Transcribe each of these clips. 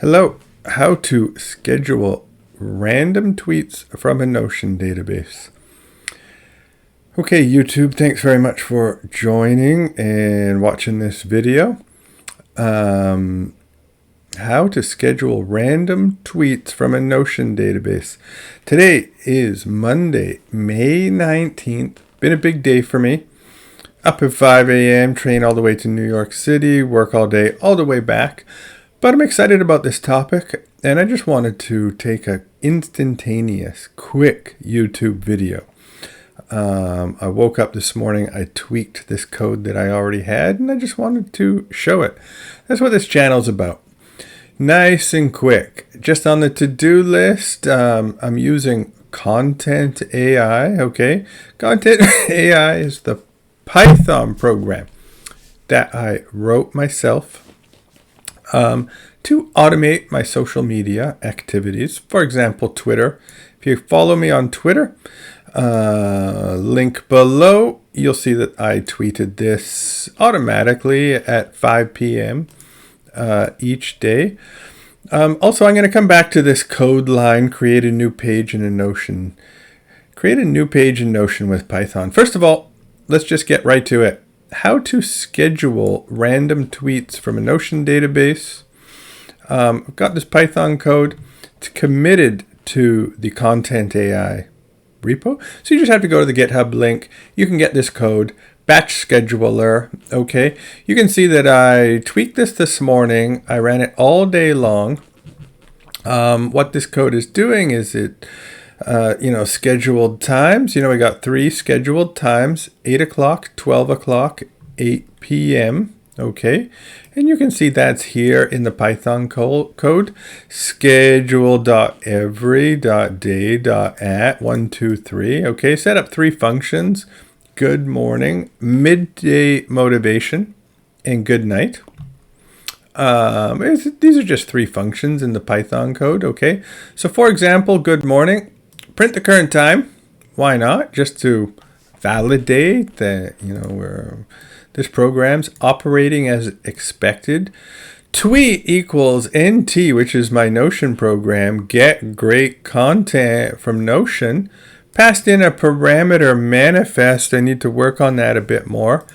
Hello, how to schedule random tweets from a Notion database. Okay, YouTube, thanks very much for joining and watching this video. How to schedule random tweets from a Notion database. Today is Monday, May 19th. Been a big day for me. Up at 5 a.m., train all the way to New York City, work all day, all the way back. But I'm excited about this topic, and I just wanted to take an instantaneous, quick YouTube video. I woke up this morning, I tweaked this code that I already had, and I just wanted to show it. That's what this channel's about. Nice and quick. Just on the to-do list, I'm using ContentAI, okay? ContentAI is the Python program that I wrote myself to automate my social media activities. For example, Twitter. If you follow me on Twitter, link below, you'll see that I tweeted this automatically at 5 p.m. Each day. Also, I'm going to come back to this code line, create a new page in a Notion. Create a new page in Notion with Python. First of all, let's just get right to it. How to schedule random tweets from a Notion database. I've got this Python code. It's committed to the ContentAI repo. So you just have to go to the GitHub link. You can get this code, batch scheduler. Okay. You can see that I tweaked this morning. I ran it all day long. What this code is doing is it scheduled times. We got 3 scheduled times, 8 o'clock, 12 o'clock, 8 p.m. Okay. And you can see that's here in the Python code. Schedule.every.day.at 1, 2, 3. Okay. Set up 3 functions. Good morning, midday motivation, and good night. These are just 3 functions in the Python code. Okay. So for example, good morning. Print the current time. Why not? Just to validate that, this program's operating as expected. Tweet equals NT, which is my Notion program. Get great content from Notion. Passed in a parameter manifest. I need to work on that a bit more.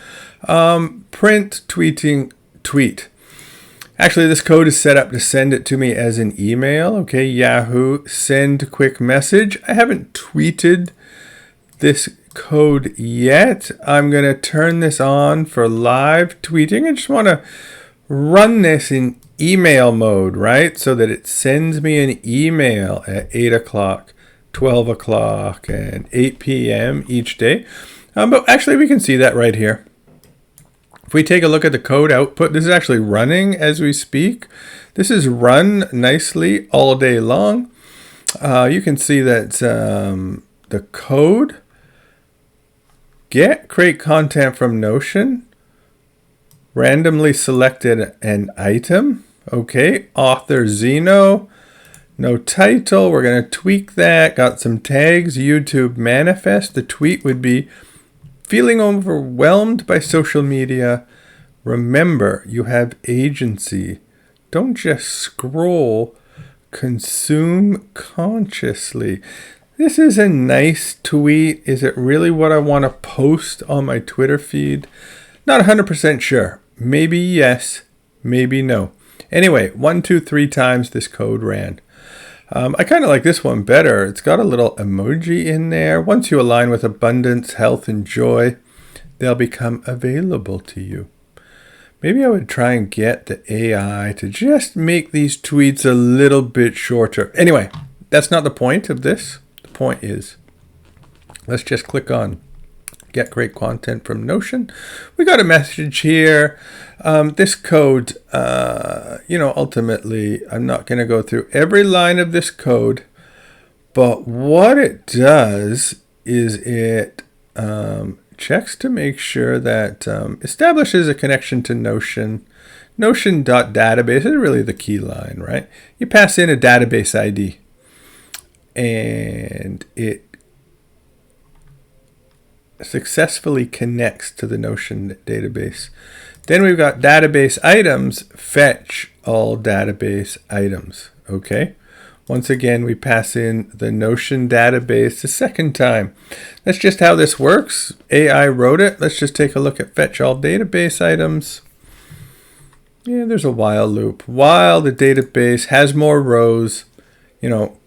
Print tweeting tweet. Actually, this code is set up to send it to me as an email. Okay, Yahoo, send quick message. I haven't tweeted this code yet. I'm going to turn this on for live tweeting. I just want to run this in email mode, right? So that it sends me an email at 8 o'clock, 12 o'clock, and 8 p.m. each day. But actually, we can see that right here. If we take a look at the code output, this is actually running as we speak. This is run nicely all day long. You can see that the code, create content from Notion, randomly selected an item. Okay, author Zeno, no title. We're going to tweak that. Got some tags, YouTube manifest. The tweet would be, feeling overwhelmed by social media, remember you have agency. Don't just scroll, consume consciously. This is a nice tweet. Is it really what I want to post on my Twitter feed? Not 100% sure. Maybe yes, maybe no. Anyway, 1, 2, 3 times this code ran. I kind of like this one better. It's got a little emoji in there. Once you align with abundance, health, and joy, they'll become available to you. Maybe I would try and get the AI to just make these tweets a little bit shorter. Anyway, that's not the point of this. The point is, let's just click on get great content from Notion. We got a message here. This code, ultimately, I'm not going to go through every line of this code, but what it does is it checks to make sure that establishes a connection to Notion. Notion.database is really the key line, right? You pass in a database ID, and it successfully connects to the Notion database. Then we've got database items, fetch all database items. Okay. Once again, we pass in the Notion database the second time. That's just how this works. AI wrote it. Let's just take a look at fetch all database items. Yeah, there's a while loop. While the database has more rows,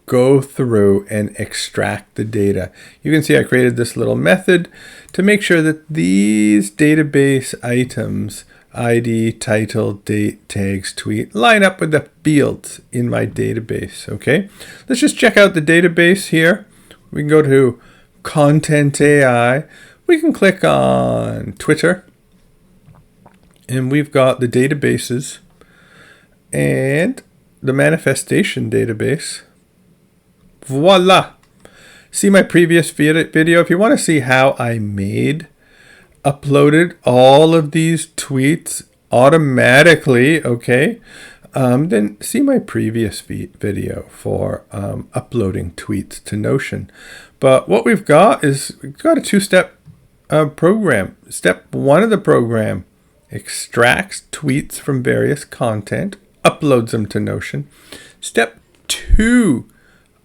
go through and extract the data. You can see I created this little method to make sure that these database items, ID, title, date, tags, tweet, line up with the fields in my database. Okay, let's just check out the database here. We can go to ContentAI. We can click on Twitter. And we've got the databases and the manifestation database. Voila! See my previous video. If you want to see how I uploaded all of these tweets automatically, okay, then see my previous video for uploading tweets to Notion. But what we've got is we've got a two-step program. Step one of the program extracts tweets from various content, uploads them to Notion. Step 2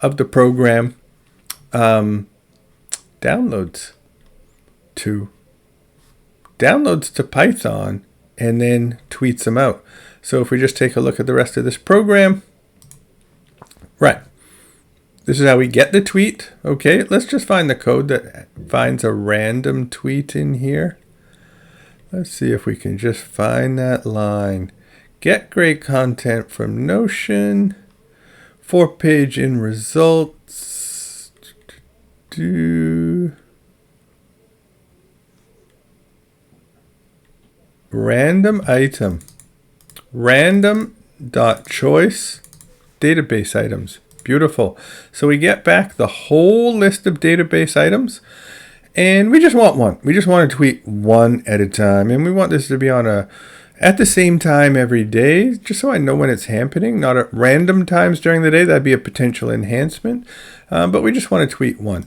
of the program downloads to Python and then tweets them out. So if we just take a look at the rest of this program, right, this is how we get the tweet. Okay, let's just find the code that finds a random tweet in here. Let's see if we can just find that line. Get great content from Notion. 4-page in results. Random item. Random.choice database items. Beautiful. So we get back the whole list of database items. And we just want one. We just want to tweet one at a time. And we want this to be on at the same time every day, just so I know when it's happening, not at random times during the day. That'd be a potential enhancement. But we just want to tweet one.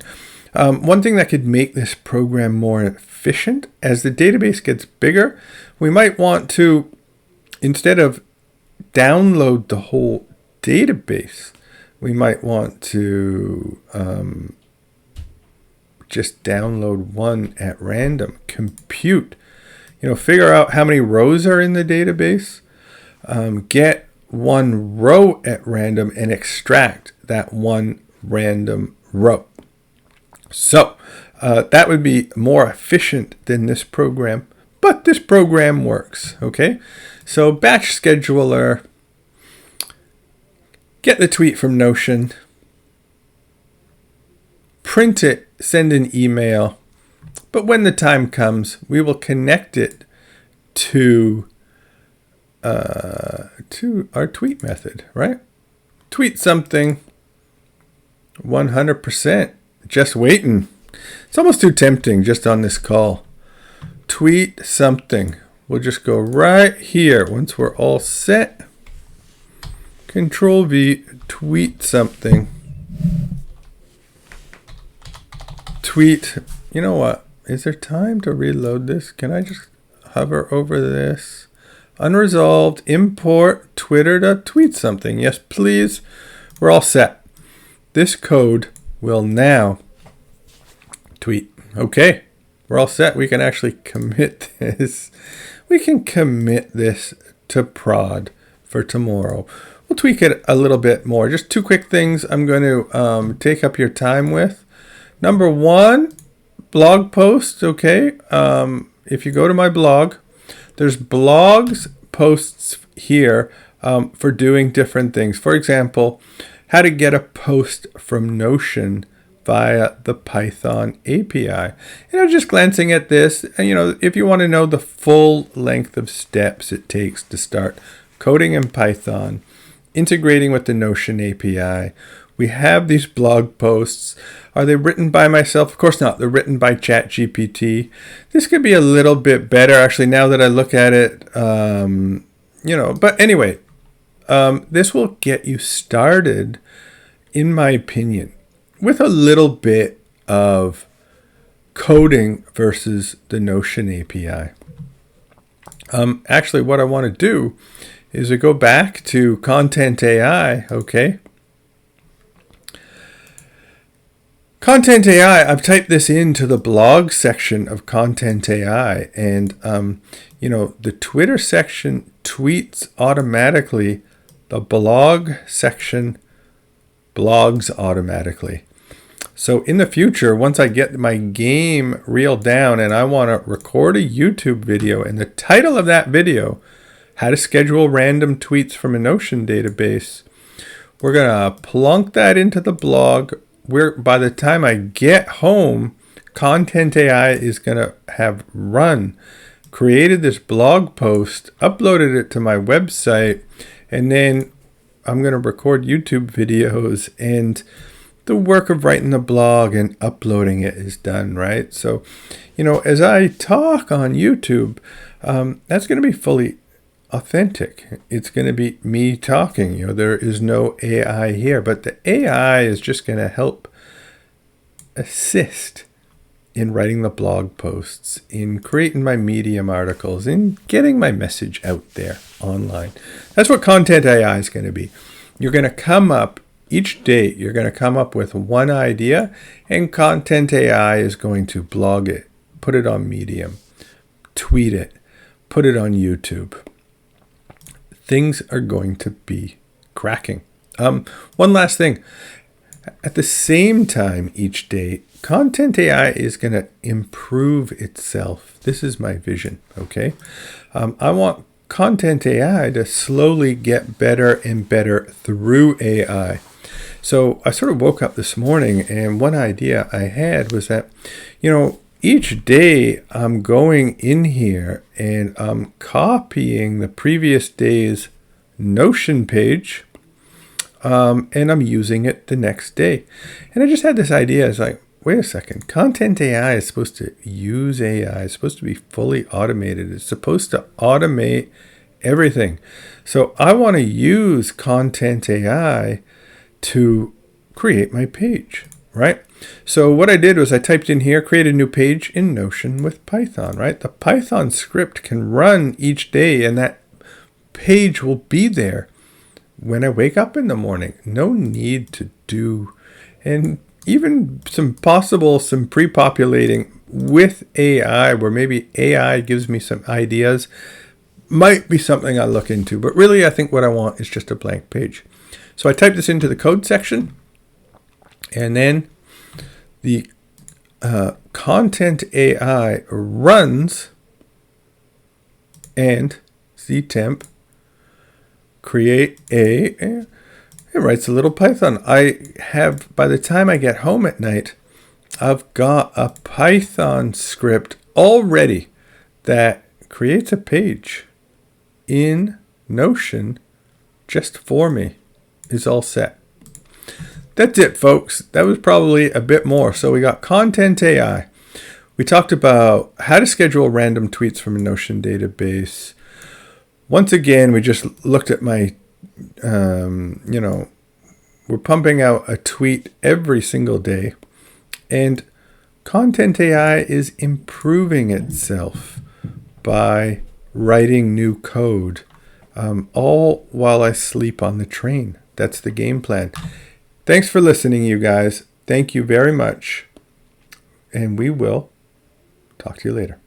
One thing that could make this program more efficient, as the database gets bigger, we might want to, instead of download the whole database, we might want to just download one at random. Compute, figure out how many rows are in the database, get one row at random and extract that one random row. So that would be more efficient than this program, but this program works. Okay, so batch scheduler, get the tweet from Notion, print it, send an email, but when the time comes, we will connect it to our tweet method, right? Tweet something, 100%, just waiting. It's almost too tempting just on this call. Tweet something. We'll just go right here. Once we're all set, Control V, tweet something. Tweet, you know what? Is there time to reload this? Can I just hover over this? Unresolved, import Twitter.tweet something. Yes, please. We're all set. This code will now tweet. Okay, we're all set. We can actually commit this. We can commit this to prod for tomorrow. We'll tweak it a little bit more. Just two quick things I'm going to take up your time with. Number one, blog posts. Okay, if you go to my blog, there's blogs posts here for doing different things. For example, how to get a post from Notion via the Python API. Just glancing at this, if you want to know the full length of steps it takes to start coding in Python, integrating with the Notion API, we have these blog posts. Are they written by myself? Of course not. They're written by ChatGPT. This could be a little bit better, actually, now that I look at it. But anyway, this will get you started, in my opinion, with a little bit of coding versus the Notion API. Actually, what I want to do is I go back to ContentAI, okay? ContentAI, I've typed this into the blog section of ContentAI, and the Twitter section tweets automatically. The blog section blogs automatically. So in the future, once I get my game reeled down and I want to record a YouTube video, and the title of that video, how to schedule random tweets from a Notion database, we're going to plunk that into the blog. By the time I get home, ContentAI is going to have created this blog post, uploaded it to my website, and then I'm going to record YouTube videos, and the work of writing the blog and uploading it is done, right? So, as I talk on YouTube, that's going to be fully authentic. It's going to be me talking. There is no AI here, but the AI is just going to help assist in writing the blog posts, in creating my Medium articles, in getting my message out there online. That's what ContentAI is going to be. You're going to come up each day, you're going to come up with one idea, and ContentAI is going to blog it, put it on Medium, tweet it, put it on YouTube. Things are going to be cracking. One last thing. At the same time each day, ContentAI is going to improve itself. This is my vision, okay? I want ContentAI to slowly get better and better through AI. So I sort of woke up this morning, and one idea I had was that, each day I'm going in here and I'm copying the previous day's Notion page, and I'm using it the next day. And I just had this idea. It's like, wait a second, ContentAI is supposed to use AI. It's supposed to be fully automated. It's supposed to automate everything. So I want to use ContentAI to create my page, right? So what I did was I typed in here, create a new page in Notion with Python, right? The Python script can run each day, and that page will be there when I wake up in the morning. No need to do, and even some pre-populating with AI, where maybe AI gives me some ideas, might be something I look into. But really, I think what I want is just a blank page. So I type this into the code section, and then the ContentAI runs, and ctemp create it writes a little Python. By the time I get home at night, I've got a Python script already that creates a page in Notion just for me. Is all set. That's it, folks. That was probably a bit more. So we got ContentAI. We talked about how to schedule random tweets from a Notion database. Once again, we just looked at my, we're pumping out a tweet every single day. And ContentAI is improving itself by writing new code, all while I sleep on the train. That's the game plan. Thanks for listening, you guys. Thank you very much. And we will talk to you later.